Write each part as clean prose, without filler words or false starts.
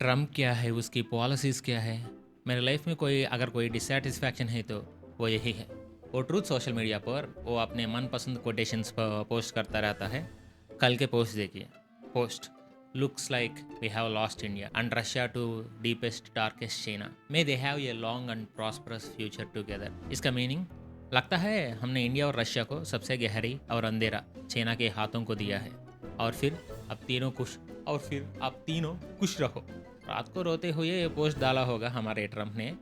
Trump क्या है, उसकी पॉलिसीज़ क्या है। मेरे लाइफ में अगर कोई डिससेटिस्फैक्शन है तो वो यही है। वो ट्रूथ सोशल मीडिया पर वो अपने मनपसंद कोटेशंस पोस्ट करता रहता है। कल के पोस्ट देखिए। Post looks like we have lost India and Russia to deepest darkest China may they have a long and prosperous future together. इसका मीनिंग लगता है हमने इंडिया और रशिया को सबसे गहरी और अंधेरा चाइना के हाथों को दिया है। और फिर आप तीनों खुश रहो। रात को रोते हुए ये पोस्ट डाला होगा हमारे ट्रम्प ने।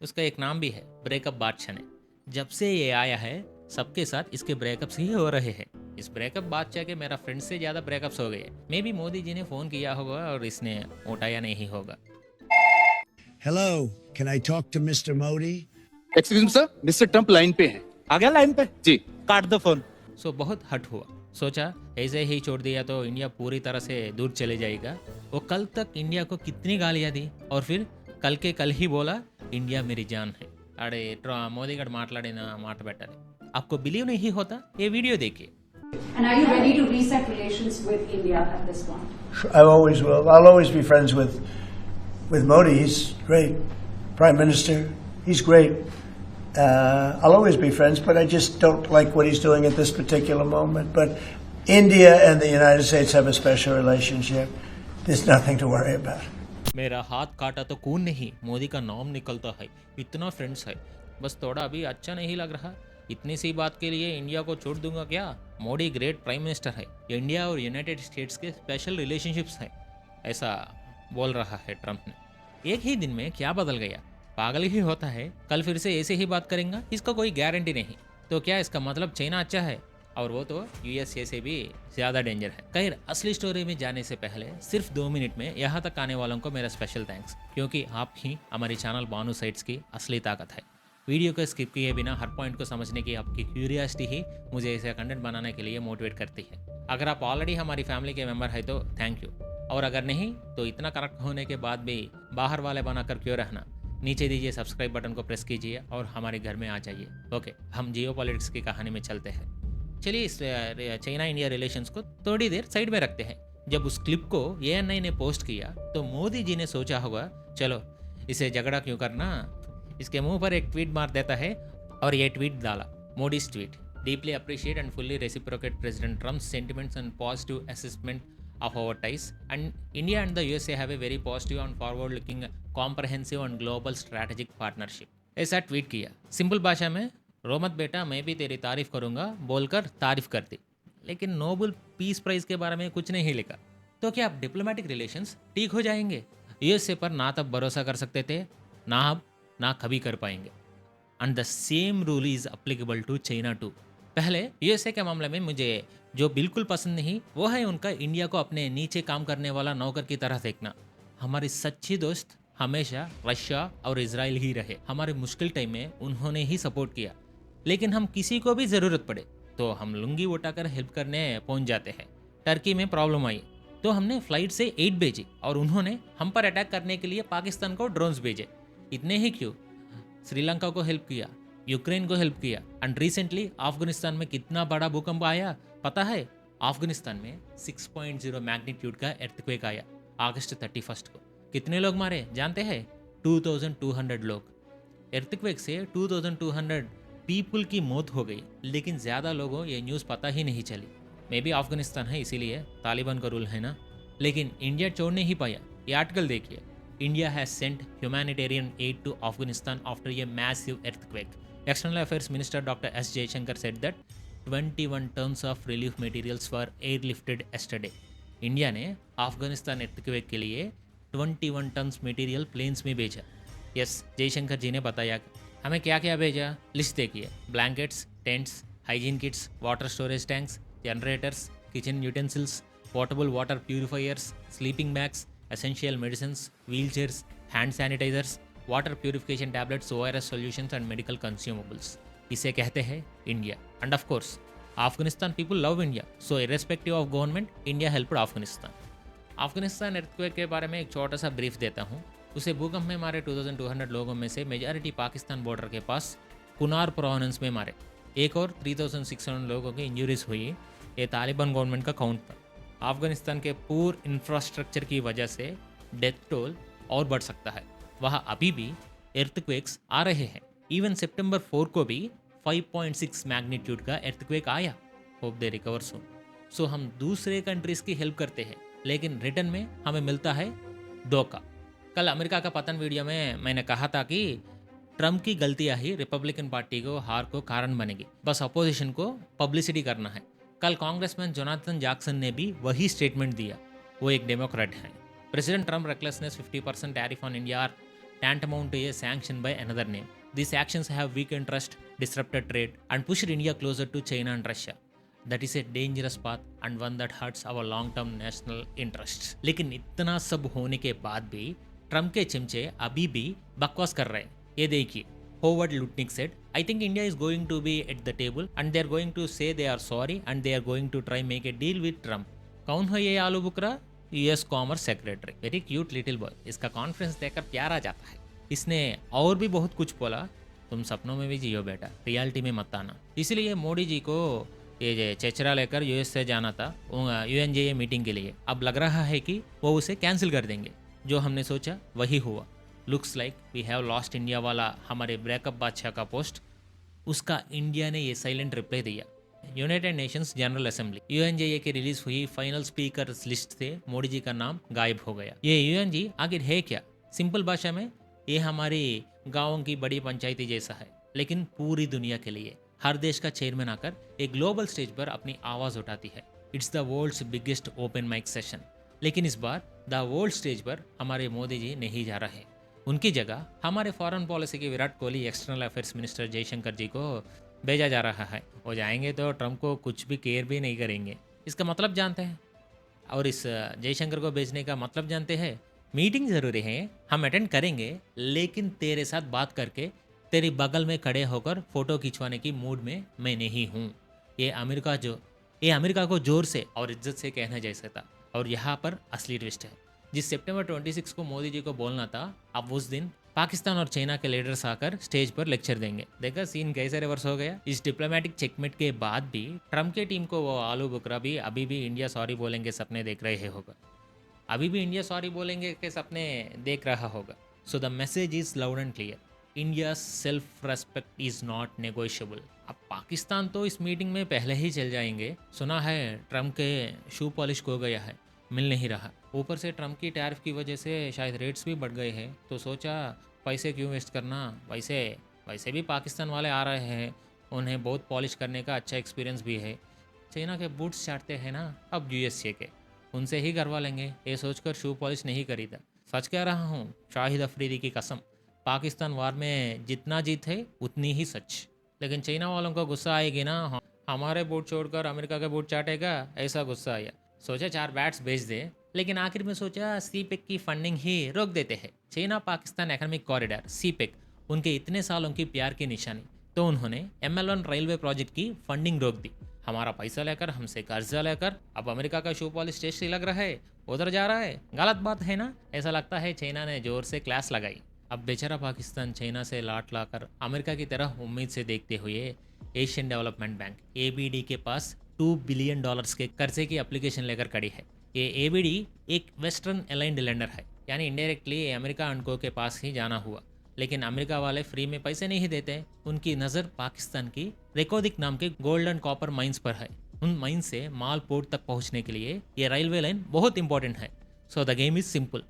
उसका एक नाम भी है, ब्रेकअप बादशाह ने। जब से ये आया है सबके साथ इसके ब्रेकअप्स ही हो रहे हैं। इस ब्रेकअप बादशाह के मेरा फ्रेंड से ज़्यादा ब्रेकअप्स हो गए। मे बी मोदी जी ने फ़ोन किया होगा और इसने उठाया नहीं होगा। Hello, can I talk to Mr. Modi? Excuse me sir, mister Trump line पे हैं। आ गया लाइन पे? जी। काट दो फोन। सो बहुत हट हुआ। सोचा ऐसे ही छोड़ दिया तो इंडिया पूरी तरह से दूर चले जाएगा। वो कल तक इंडिया को कितनी गालियाँ दी और फिर कल के कल ही बोला इंडिया मेरी जान है। अरे मोदी गढ़ మాట్లాడిన మాట పెట్టాలి। आपको बिलीव नहीं होता? ये वीडियो देखिए। And are you ready to reset relations with India at this point? I always will. I'll always be friends with Modi. He's great. Prime Minister. He's great. I'll always be friends, but I just don't like what he's doing at this particular moment. But India and the United States have a special relationship. There's nothing to worry about. मेरा हाथ काटा तो खून नहीं, मोदी का नाम निकलता है। इतना फ्रेंड्स है, बस थोड़ा अभी अच्छा नहीं लग रहा। इतनी सी बात के लिए इंडिया को छोड़ दूंगा क्या? मोदी ग्रेट प्राइम मिनिस्टर है। इंडिया और यूनाइटेड स्टेट्स के स्पेशल रिलेशनशिप्स हैं, ऐसा बोल रहा है ट्रम्प ने। एक ही दिन में क्या बदल गया? पागल ही होता है। कल फिर से ऐसे ही बात करेंगे, इसका कोई गारंटी नहीं। तो क्या इसका मतलब चाइना अच्छा है और वो तो यूएसए से भी ज़्यादा डेंजर है? खैर, असली स्टोरी में जाने से पहले सिर्फ 2 मिनट में यहाँ तक आने वालों को मेरा स्पेशल थैंक्स, क्योंकि आप ही हमारे चैनल बानू साइट्स की असली ताकत है। वीडियो को स्किप किए बिना हर पॉइंट को समझने की आपकी क्यूरियोसिटी ही मुझे ऐसे कंटेंट बनाने के लिए मोटिवेट करती है। अगर आप ऑलरेडी हमारी फैमिली के मेंबर है तो थैंक यू, और अगर नहीं तो इतना करेक्ट होने के बाद भी बाहर वाले बनाकर क्यों रहना। नीचे दीजिए सब्सक्राइब बटन को प्रेस कीजिए और हमारे घर में आ जाइए। ओके, हम जियो पॉलिटिक्स की कहानी में चलते हैं। चलिए इस चाइना इंडिया रिलेशंस को थोड़ी देर साइड में रखते हैं। जब उस क्लिप को ANI ने पोस्ट किया तो मोदी जी ने सोचा होगा चलो इसे झगड़ा क्यों करना, इसके मुंह पर एक ट्वीट मार देता है। और ये ट्वीट डाला, मोदी's tweet deeply appreciate and fully reciprocate president Trump's sentiments and positive assessment of our ties, and India and the USA have a very positive and forward looking comprehensive and global strategic partnership। ऐसा tweet किया। Simple भाषा में, रो मत बेटा मैं भी तेरी तारीफ करूंगा बोलकर तारीफ कर दी। लेकिन नोबेल पीस प्राइज के बारे में कुछ नहीं लिखा। तो क्या अब डिप्लोमेटिक रिलेशंस ठीक हो जाएंगे? यूएसए पर ना तब भरोसा कर सकते थे, ना अब, ना कभी कर पाएंगे। And the same rule is applicable to China too. पहले यूएसए के मामले में मुझे जो बिल्कुल पसंद नहीं वो है उनका इंडिया को अपने नीचे काम करने वाला नौकर की तरह देखना। हमारी सच्ची दोस्त हमेशा रशिया और इजराइल ही रहे। हमारे मुश्किल टाइम में उन्होंने ही सपोर्ट किया। लेकिन हम किसी को भी ज़रूरत पड़े तो हम लुंगी उठाकर हेल्प करने पहुंच जाते हैं। टर्की में प्रॉब्लम आई तो हमने फ्लाइट से 8 भेजी और उन्होंने हम पर अटैक करने के लिए पाकिस्तान को ड्रोन्स भेजे। इतने ही क्यों, श्रीलंका को हेल्प किया, यूक्रेन को हेल्प किया। एंड रिसेंटली अफगानिस्तान में कितना बड़ा भूकंप आया पता है? अफगानिस्तान में 6.0 मैग्नीट्यूड का एर्थक्वेक आया अगस्त 31 को। कितने लोग मारे जानते हैं? 2200 लोग। एर्थक्वेक से 2200 पीपल की मौत हो गई, लेकिन ज़्यादा लोगों ये न्यूज़ पता ही नहीं चली। मे बी अफगानिस्तान है इसीलिए तालिबान का रूल है ना। लेकिन इंडिया छोड़ नहीं पाया। ये आर्टिकल देखिए, India has sent humanitarian aid to Afghanistan after a massive earthquake. External Affairs Minister Dr. S. Jaishankar said that 21 tons of relief materials were airlifted yesterday. India ने अफगानिस्तान earthquake के लिए 21 टन्स मटेरियल प्लेन्स में भेजा। Yes, Jaishankar जी ने बताया हमें क्या क्या भेजा। लिस्ट देखिए, blankets, tents, hygiene kits, water storage tanks, generators, kitchen utensils, portable water purifiers, sleeping bags, essential medicines, wheelchairs, hand sanitisers, water purification tablets, ORS solutions and medical consumables. इसे कहते हैं India. And of course Afghanistan people love India, so irrespective of government India helped Afghanistan. Afghanistan earthquake के बारे में एक छोटा सा brief देता हूँ। उसे भूकंप में मारे 2200 लोगों में से मेजॉरिटी पाकिस्तान बॉर्डर के पास कुनार प्रोविंस में मारे। एक और 3600 लोगों की इंजरीज हुई। ये तालिबान गवर्नमेंट का काउंट था। अफगानिस्तान के पूर इंफ्रास्ट्रक्चर की वजह से डेथ टोल और बढ़ सकता है। वहाँ अभी भी एर्थक्वेक्स आ रहे हैं। इवन सितंबर 4 को भी 5.6 मैग्नीट्यूड का एर्थक्वेक आया। Hope they recover soon. सो हम दूसरे कंट्रीज की हेल्प करते हैं, लेकिन रिटर्न में हमें मिलता है धोखा। कल अमेरिका का पतन वीडियो में मैंने कहा था कि ट्रम्प की गलतियां ही रिपब्लिकन पार्टी को हार को कारण बनेगी, बस अपोजिशन को पब्लिसिटी करना है। कल कांग्रेसमैन जोनाथन जैक्सन ने भी वही स्टेटमेंट दिया। वो एक डेमोक्रेट हैं। President Trump recklessness 50% tariff on India are tantamount to a sanction by another name. These actions have weakened trust, disrupted trade, and pushed India closer to China and Russia. That is a dangerous path and one that hurts our long-term national interests. लेकिन इतना सब होने के बाद भी Trump के चमचे अभी भी बकवास कर रहे हैं। ये देखिए, Howard Lutnick said, I think India is going to be at the table and they are going to say they are sorry and they are going to try make a deal with Trump. कौन है ये आलू बुकरा? US commerce secretary. Very cute little boy. इसका conference देखकर प्यार आ जाता है। इसने और भी बहुत कुछ बोला, तुम सपनों में भी जियो बेटा, रियलिटी में मत आना। इसलिए मोदी जी को ये चेचरा लेकर यूएस से जाना था UNJA मीटिंग के लिए। अब लग रहा है कि वो उसे कैंसिल कर देंगे। जो हमने सोचा वही हुआ। Looks like we have lost India वाला हमारे ब्रेकअप बादशाह का पोस्ट, उसका इंडिया ने ये साइलेंट रिप्लाई दिया। United Nations general assembly UNJA की रिलीज हुई फाइनल स्पीकर्स लिस्ट से मोदी जी का नाम गायब हो गया। ये UNG आखिर है क्या? सिंपल भाषा में ये हमारी गाँव की बड़ी पंचायती जैसा है, लेकिन पूरी दुनिया के लिए हर देश का चेयरमैन आकर एक ग्लोबल स्टेज पर अपनी आवाज़ उठाती है। It's the world's biggest open mic session. लेकिन इस बार द वर्ल्ड स्टेज पर हमारे मोदी जी नहीं जा रहे। उनकी जगह हमारे फॉरेन पॉलिसी के Virat Kohli external affairs minister Jaishankar ji को भेजा जा रहा है। वो जाएंगे तो ट्रम्प को कुछ भी केयर भी नहीं करेंगे। इसका मतलब जानते हैं? और इस जयशंकर को भेजने का मतलब जानते हैं? मीटिंग ज़रूरी है, हम अटेंड करेंगे, लेकिन तेरे साथ बात करके तेरी बगल में खड़े होकर फ़ोटो खिंचवाने की मूड में मैं नहीं हूँ। ये अमेरिका को जोर से और इज्जत से कहना जैसा था। और यहाँ पर असली ट्विस्ट है। जिस सितंबर 26 को मोदी जी को बोलना था, अब उस दिन पाकिस्तान और चाइना के लीडर्स आकर स्टेज पर लेक्चर देंगे। देखा सीन कैसे रिवर्स हो गया। इस डिप्लोमेटिक चेकमेट के बाद भी ट्रम्प के टीम को वो आलू बुकरा भी अभी भी इंडिया सॉरी बोलेंगे सपने देख रहे होगा। अभी भी इंडिया सॉरी बोलेंगे के सपने देख रहा होगा। So the message is loud and clear, India self respect is not negotiable. अब पाकिस्तान तो इस मीटिंग में पहले ही चल जाएंगे। सुना है ट्रम्प के शू पॉलिश खो गया है, मिल नहीं रहा। ऊपर से ट्रम्प की टैरिफ की वजह से शायद रेट्स भी बढ़ गए हैं, तो सोचा पैसे क्यों वेस्ट करना। वैसे भी पाकिस्तान वाले आ रहे हैं, उन्हें बहुत पॉलिश करने का अच्छा एक्सपीरियंस भी है। चाइना के बूट्स चाटते हैं ना अब USA के, उनसे ही करवा लेंगे। ये सोचकर शू पॉलिश नहीं खरीदा। सच कह रहा हूँ, शाहिद अफरीदी की कसम, पाकिस्तान वार में जितना जीत है उतनी ही सच। लेकिन चाइना वालों को गुस्सा आएगी ना, हमारे बूट छोड़कर अमेरिका के बूट चाटेगा, ऐसा गुस्सा आया। सोचा 4 बैट्स भेज दे, लेकिन आखिर में सोचा CPEC की फंडिंग ही रोक देते हैं। China Pakistan economic corridor CPEC उनके इतने सालों की प्यार की निशानी, तो उन्होंने ML1 रेलवे प्रोजेक्ट की फंडिंग रोक दी। हमारा पैसा लेकर, हमसे कर्जा लेकर अब अमेरिका का शू पॉलिश टेस्टी लग रहा है, उधर जा रहा है। गलत बात है ना? ऐसा लगता है चाइना ने जोर से क्लास लगाई। अब बेचारा पाकिस्तान चाइना से लाट लाकर अमेरिका की तरह उम्मीद से देखते हुए एशियन डेवलपमेंट बैंक ABD के पास $2 बिलियन के कर्जे की एप्लीकेशन लेकर खड़ी है। ये ABD एक वेस्टर्न अलाइंड लेंडर है, यानी इनडायरेक्टली अमेरिका अनको के पास ही जाना हुआ। लेकिन अमेरिका वाले फ्री में पैसे नहीं देते। उनकी नज़र पाकिस्तान की रेकोदिक नाम के गोल्ड एंड कॉपर माइंस पर है। उन माइंस से माल पोर्ट तक पहुंचने के लिए ये रेलवे लाइन बहुत इंपॉर्टेंट है। So the game is simple,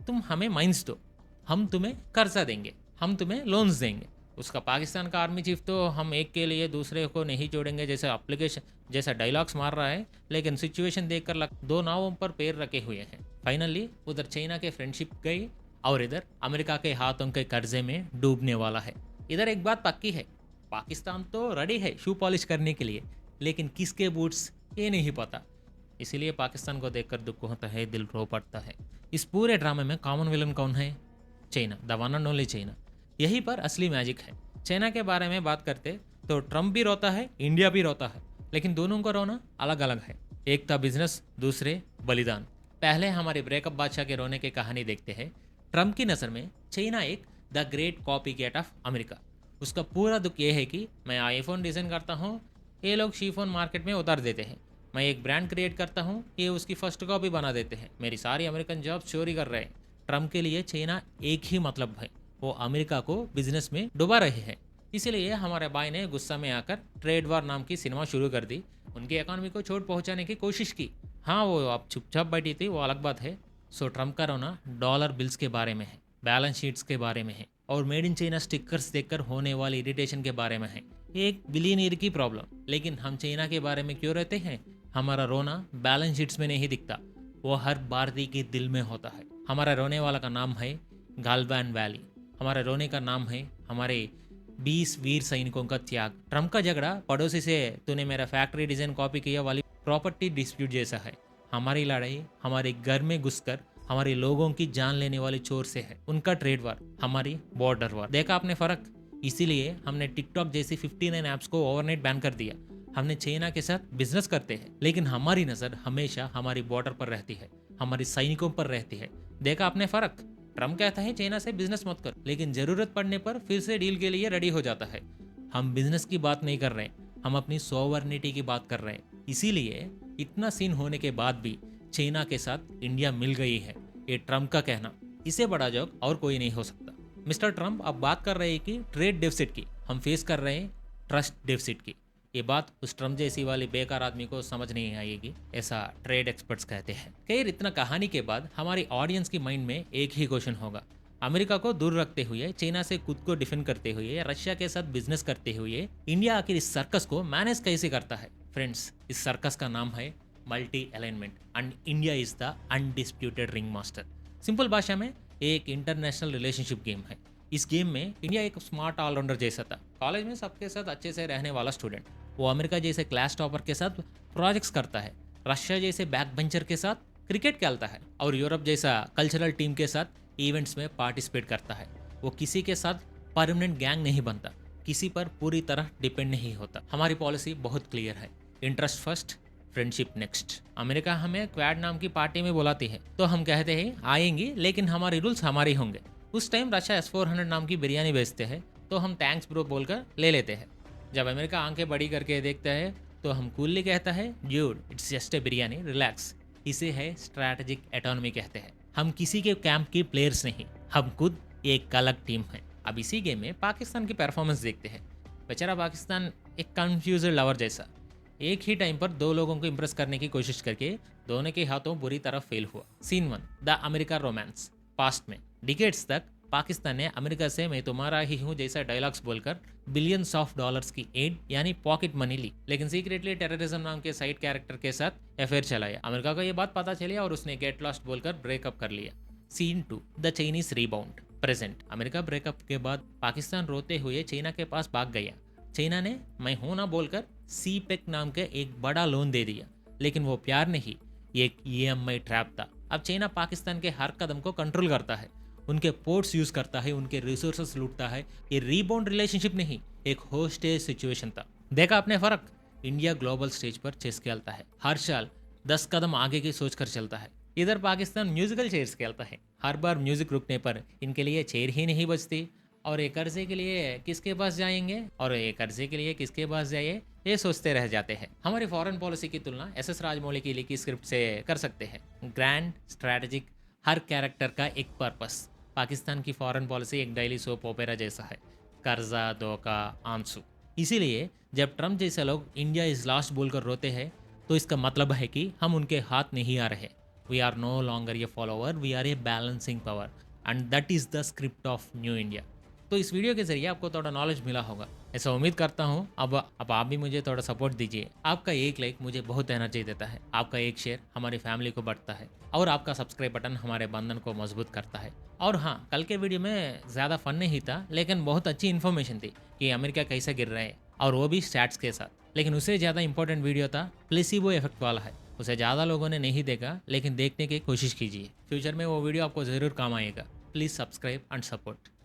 तुम हमें माइंस दो, हम तुम्हें कर्जा देंगे, हम तुम्हें लोन्स देंगे। उसका पाकिस्तान का आर्मी चीफ तो हम एक के लिए दूसरे को नहीं जोड़ेंगे जैसा डायलॉग्स मार रहा है, लेकिन सिचुएशन देखकर 2 नावों पर पैर रखे हुए हैं। फाइनली उधर चाइना के फ्रेंडशिप गई और इधर अमेरिका के हाथों के कर्जे में डूबने वाला है। इधर एक बात पक्की है, पाकिस्तान तो रेडी है शू पॉलिश करने के लिए, लेकिन किसके बूट्स ये नहीं पता। इसीलिए पाकिस्तान को देखकर दुख होता है, दिल रो पड़ता है। इस पूरे ड्रामे में कॉमन विलन कौन है? China, the one and only China. यही पर असली मैजिक है। चाइना के बारे में बात करते तो ट्रम्प भी रोता है, इंडिया भी रोता है, लेकिन दोनों का रोना अलग अलग है। एक था बिजनेस, दूसरे बलिदान। पहले हमारे ब्रेकअप बादशाह के रोने की कहानी देखते हैं। ट्रम्प की नज़र में चाइना एक the great copycat of America. उसका पूरा दुख ये है कि मैं आईफोन डिज़ाइन करता हूँ, ये लोग शीफोन मार्केट में उतार देते हैं। मैं एक ब्रांड क्रिएट करता हूँ, ये उसकी फर्स्ट कॉपी बना देते हैं। मेरी सारी अमेरिकन जॉब्स चोरी कर रहे हैं। ट्रम्प के लिए चाइना एक ही मतलब है, वो अमेरिका को बिजनेस में डुबा रहे हैं। इसीलिए हमारे भाई ने गुस्सा में आकर ट्रेड वार नाम की सिनेमा शुरू कर दी, उनकी इकोनॉमी को चोट पहुंचाने की कोशिश की। हाँ, वो अब चुपचाप बैठी थी, वो अलग बात है। सो ट्रम्प का रोना डॉलर बिल्स के बारे में है, बैलेंस शीट्स के बारे में है और मेड इन चाइना स्टिकर्स देखकर होने वाली इरिटेशन के बारे में है। एक बिलियनियर की प्रॉब्लम। लेकिन हम चाइना के बारे में क्यों रहते हैं? हमारा रोना बैलेंस शीट्स में नहीं दिखता, वो हर भारतीय के दिल में होता है। हमारा रोने वाला का नाम है गालवान वैली, हमारे रोने का नाम है हमारे 20 वीर सैनिकों का त्याग। ट्रम्प का झगड़ा पड़ोसी से तूने मेरा फैक्ट्री डिजाइन कॉपी किया वाली प्रॉपर्टी डिस्प्यूट जैसा है। हमारी लड़ाई हमारे घर में घुसकर हमारे लोगों की जान लेने वाले चोर से है। उनका ट्रेड वार, हमारी बॉर्डर वार। देखा आपने फर्क? इसीलिए हमने टिकटॉक जैसी 59 ऐप्स को ओवरनाइट बैन कर दिया। हमने चाइना के साथ बिजनेस करते हैं, लेकिन हमारी नजर हमेशा हमारी बॉर्डर पर रहती है, हमारे सैनिकों पर रहती है। देखा आपने फर्क? ट्रम्प कहता है चाइना से बिजनेस मत कर, लेकिन जरूरत पड़ने पर फिर से डील के लिए रेडी हो जाता है। हम बिजनेस की बात नहीं कर रहे, हम अपनी सॉवरेनिटी की बात कर रहे हैं। इसीलिए इतना सीन होने के बाद भी चाइना के साथ इंडिया मिल गई है, ये ट्रम्प का कहना। इसे बड़ा जोक और कोई नहीं हो सकता। मिस्टर ट्रम्प अब बात कर रहे हैं कि ट्रेड डेफिसिट की, हम फेस कर रहे हैं ट्रस्ट डेफिसिट की। ये बात उस ट्रम्प जैसी वाली बेकार आदमी को समझ नहीं आएगी, ऐसा ट्रेड एक्सपर्ट्स कहते हैं। खैर, इतना कहानी के बाद हमारी ऑडियंस की माइंड में एक ही क्वेश्चन होगा, अमेरिका को दूर रखते हुए, चाइना से खुद को डिफेंड करते हुए, रशिया के साथ बिजनेस करते हुए इंडिया आखिर इस सर्कस को मैनेज कैसे करता है? फ्रेंड्स, इस सर्कस का नाम है multi alignment and India is the undisputed ring master. Simple भाषा में एक इंटरनेशनल रिलेशनशिप गेम है। इस गेम में इंडिया एक स्मार्ट ऑलराउंडर जैसा था, कॉलेज में सबके साथ अच्छे से रहने वाला स्टूडेंट। वो अमेरिका जैसे क्लास टॉपर के साथ प्रोजेक्ट्स करता है, रशिया जैसे बैक बेंचर के साथ क्रिकेट खेलता है और यूरोप जैसा कल्चरल टीम के साथ इवेंट्स में पार्टिसिपेट करता है। वो किसी के साथ परमानेंट गैंग नहीं बनता, किसी पर पूरी तरह डिपेंड नहीं होता। हमारी पॉलिसी बहुत क्लियर है, interest first, friendship next. America हमें क्वाड नाम की पार्टी में बुलाती है तो हम कहते हैं आएंगे, लेकिन हमारे रूल्स हमारे होंगे। उस टाइम रशिया S-400 नाम की बिरयानी बेचते हैं तो हम थैंक्स ब्रो बोलकर ले लेते हैं। जब अमेरिका आंखें बड़ी करके देखता है तो हम कूलली कहता है dude it's just a biryani, relax. इसे है स्ट्रैटेजिक ऑटोनॉमी कहते हैं। हम किसी के कैंप के प्लेयर्स नहीं, हम खुद एक अलग टीम है। अब इसी गेम में पाकिस्तान की परफॉर्मेंस देखते हैं। बेचारा पाकिस्तान एक कंफ्यूज्ड लवर जैसा, एक ही टाइम पर दो लोगों को इंप्रेस करने की कोशिश करके दोनों के हाथों बुरी तरह फेल हुआ। Scene 1, the America romance. Past में डिकेड्स तक पाकिस्तान ने अमेरिका से मैं तुम्हारा ही हूँ जैसा डायलॉग्स बोलकर बिलियंस ऑफ डॉलर्स की एड यानी पॉकेट मनी ली, लेकिन सीक्रेटली टेररिज्म नाम के साइड कैरेक्टर के साथ अफेयर चलाया। अमेरिका को यह बात पता चली और उसने गेट लॉस्ट बोलकर ब्रेकअप कर लिया। Scene 2, the Chinese rebound. Present, America breakup के बाद पाकिस्तान रोते हुए चाइना के पास भाग गया। चाइना ने मैं हूं ना बोलकर CPEC नाम के एक बड़ा लोन दे दिया, लेकिन वो प्यार नहीं, एक EMI ट्रैप था। अब चाइना पाकिस्तान के हर कदम को कंट्रोल करता है, उनके पोर्ट्स यूज करता है, उनके रिसोर्सेस लूटता है। ये रीबाउंड रिलेशनशिप नहीं, एक होस्टेज सिचुएशन था। देखा आपने फर्क? इंडिया ग्लोबल स्टेज पर चेस खेलता है, हर साल 10 कदम आगे की सोच कर चलता है। इधर पाकिस्तान म्यूजिकल चेयर्स खेलता है, हर बार म्यूजिक रुकने पर इनके लिए चेयर ही नहीं बजती और एक कर्जे के लिए किसके पास जाएंगे और एक कर्जे के लिए किसके पास जाइए, ये सोचते रह जाते हैं। हमारी फॉरेन पॉलिसी की तुलना SS राजमौली की लिखी स्क्रिप्ट से कर सकते हैं। ग्रैंड, स्ट्रैटेजिक, हर कैरेक्टर का एक पर्पस। पाकिस्तान की फॉरेन पॉलिसी एक डेली सोप ओपेरा जैसा है, कर्जा, धोखा, आंसू। इसीलिए जब ट्रम्प जैसे लोग इंडिया इज लास्ट बोलकर रोते हैं तो इसका मतलब है कि हम उनके हाथ नहीं आ रहे। We are no longer a follower, we are a balancing power and that is the script of new India. तो इस वीडियो के जरिए आपको थोड़ा नॉलेज मिला होगा, ऐसा उम्मीद करता हूँ। अब आप भी मुझे थोड़ा सपोर्ट दीजिए। आपका एक लाइक मुझे बहुत एनर्जी देता है, आपका एक शेयर हमारी फैमिली को बढ़ता है और आपका सब्सक्राइब बटन हमारे बंधन को मजबूत करता है। और हाँ, कल के वीडियो में ज़्यादा फन नहीं था, लेकिन बहुत अच्छी इन्फॉर्मेशन थी कि अमेरिका कैसे गिर रहे हैं और वो भी स्टैट्स के साथ। लेकिन उससे ज़्यादा इंपॉर्टेंट वीडियो था प्लेसिबो इफेक्ट वाला है, उसे ज़्यादा लोगों ने नहीं देखा, लेकिन देखने की कोशिश कीजिए। फ्यूचर में वो वीडियो आपको ज़रूर काम आएगा। Please subscribe and support.